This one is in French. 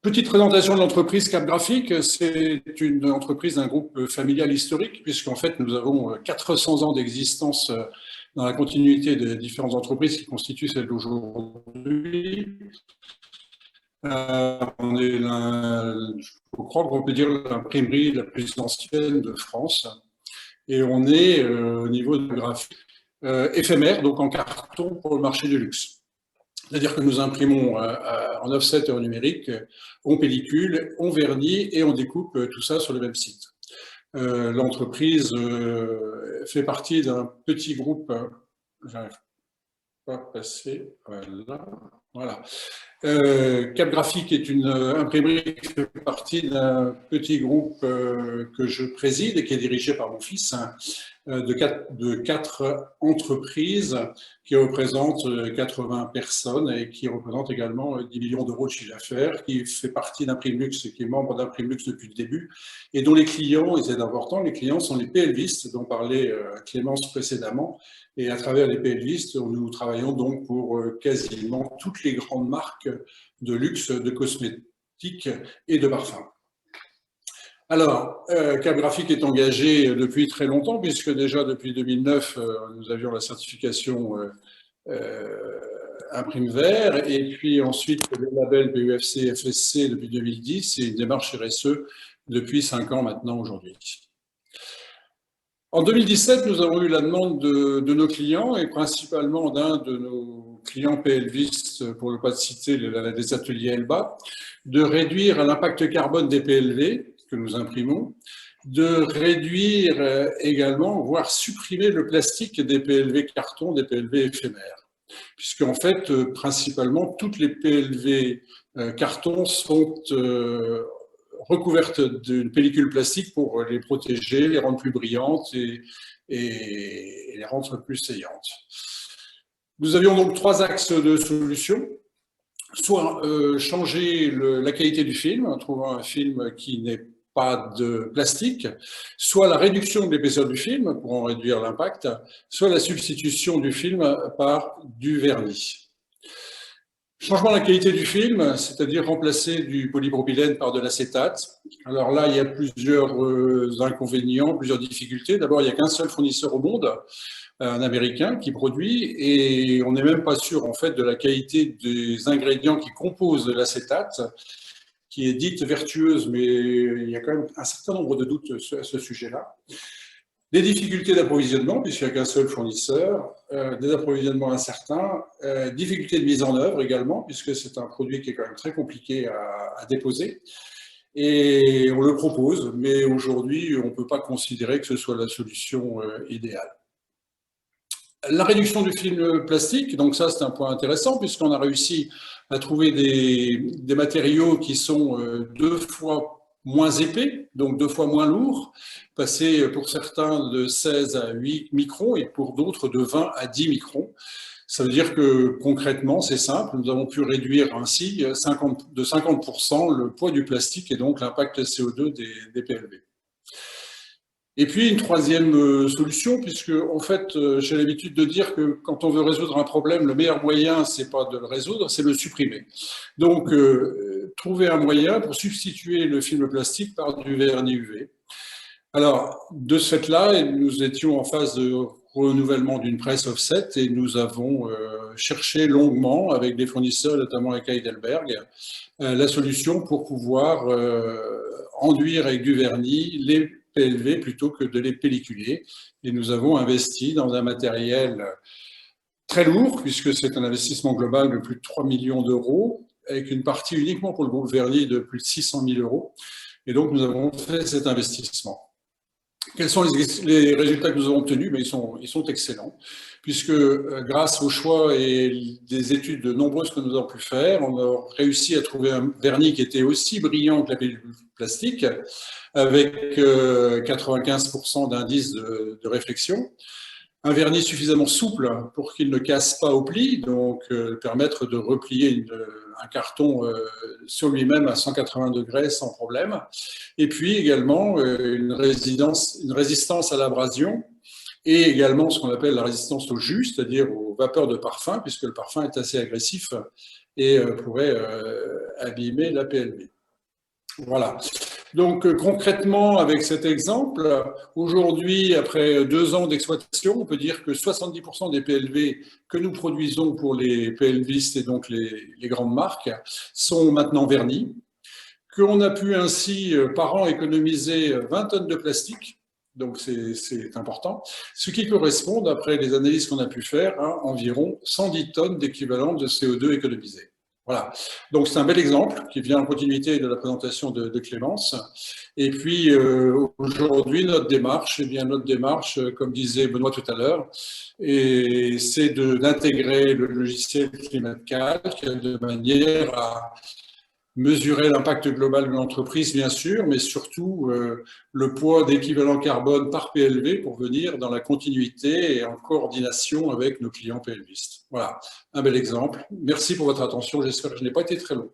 Petite présentation de l'entreprise Cap Graphique. C'est une entreprise d'un groupe familial historique, puisqu'en fait, nous avons 400 ans d'existence dans la continuité des différentes entreprises qui constituent celle d'aujourd'hui. On est, je crois qu'on peut dire, l'imprimerie la plus ancienne de France. Et on est, au niveau de la graphie, éphémère, donc en carton pour le marché du luxe. C'est-à-dire que nous imprimons en offset et en numérique, on pellicule, on vernit et on découpe tout ça sur le même site. L'entreprise fait partie d'un petit groupe, j'arrive pas à passer, voilà. Cap Graphique est une imprimerie qui fait partie d'un petit groupe que je préside et qui est dirigé par mon fils, de quatre entreprises qui représentent 80 personnes et qui représentent également 10 millions d'euros de chiffre d'affaires, qui fait partie d'Imprimlux et qui est membre d'Imprimlux depuis le début, et dont les clients, et c'est important, les clients sont les PLVistes dont parlait Clémence précédemment. Et à travers les PLVistes, nous travaillons donc pour quasiment toutes les grandes marques de luxe, de cosmétiques et de parfums. Alors, Cap Graphique est engagé depuis très longtemps, puisque déjà depuis 2009, nous avions la certification Imprime Vert, et puis ensuite le label BUFC FSC depuis 2010, et une démarche RSE depuis 5 ans maintenant aujourd'hui. En 2017, nous avons eu la demande de nos clients, et principalement d'un de nos clients PLVistes, pour ne pas citer les ateliers Elba, de réduire l'impact carbone des PLV que nous imprimons, de réduire également, voire supprimer le plastique des PLV carton, des PLV éphémères. Puisqu'en fait, principalement, toutes les PLV carton sont recouvertes d'une pellicule plastique pour les protéger, les rendre plus brillantes et les rendre plus saillantes. Nous avions donc 3 axes de solution. Soit changer la qualité du film, en trouvant un film qui n'est pas de plastique, soit la réduction de l'épaisseur du film pour en réduire l'impact, soit la substitution du film par du vernis. Changement de la qualité du film, c'est-à-dire remplacer du polypropylène par de l'acétate. Alors là, il y a plusieurs inconvénients, plusieurs difficultés. D'abord, il n'y a qu'un seul fournisseur au monde, un Américain qui produit, et on n'est même pas sûr en fait de la qualité des ingrédients qui composent l'acétate, qui est dite vertueuse, mais il y a quand même un certain nombre de doutes à ce sujet-là. Des difficultés d'approvisionnement, puisqu'il n'y a qu'un seul fournisseur, des approvisionnements incertains, difficultés de mise en œuvre également, puisque c'est un produit qui est quand même très compliqué à déposer. Et on le propose, mais aujourd'hui, on ne peut pas considérer que ce soit la solution idéale. La réduction du film plastique, donc ça c'est un point intéressant, puisqu'on a réussi à trouver des matériaux qui sont 2 fois moins épais, donc 2 fois moins lourds, passer pour certains de 16 à 8 microns et pour d'autres de 20 à 10 microns. Ça veut dire que concrètement, c'est simple, nous avons pu réduire ainsi de 50% le poids du plastique et donc l'impact CO2 des PLV. Et puis une troisième solution, puisque en fait, j'ai l'habitude de dire que quand on veut résoudre un problème, le meilleur moyen, c'est pas de le résoudre, c'est de le supprimer. Donc, trouver un moyen pour substituer le film plastique par du vernis UV. Alors, de ce fait-là, nous étions en phase de renouvellement d'une presse offset et nous avons cherché longuement avec des fournisseurs, notamment avec Heidelberg, la solution pour pouvoir enduire avec du vernis les PLV plutôt que de les pelliculer. Et nous avons investi dans un matériel très lourd, puisque c'est un investissement global de plus de 3 millions d'euros, avec une partie uniquement pour le groupe Vernis de plus de 600 000 euros. Et donc, nous avons fait cet investissement. Quels sont les résultats que nous avons obtenus? Mais ils sont excellents, puisque grâce au choix et des études nombreuses que nous avons pu faire, on a réussi à trouver un vernis qui était aussi brillant que la pellicule plastique, avec 95% d'indice de réflexion, un vernis suffisamment souple pour qu'il ne casse pas au pli, donc permettre de replier un carton sur lui-même à 180 degrés sans problème, et puis également une résistance à l'abrasion, et également ce qu'on appelle la résistance au jus, c'est-à-dire aux vapeurs de parfum, puisque le parfum est assez agressif et pourrait abîmer la PLV. Voilà. Donc concrètement, avec cet exemple, aujourd'hui, après 2 ans d'exploitation, on peut dire que 70% des PLV que nous produisons pour les PLVistes et donc les grandes marques sont maintenant vernis, qu'on a pu ainsi par an économiser 20 tonnes de plastique. Donc c'est important, ce qui correspond, d'après les analyses qu'on a pu faire, à environ 110 tonnes d'équivalent de CO2 économisé. Voilà, donc c'est un bel exemple qui vient en continuité de la présentation de Clémence. Et puis aujourd'hui, notre démarche, comme disait Benoît tout à l'heure, c'est d'intégrer le logiciel ClimateCalc de manière à mesurer l'impact global de l'entreprise, bien sûr, mais surtout le poids d'équivalent carbone par PLV pour venir dans la continuité et en coordination avec nos clients PLVistes. Voilà, un bel exemple. Merci pour votre attention. J'espère que je n'ai pas été très long.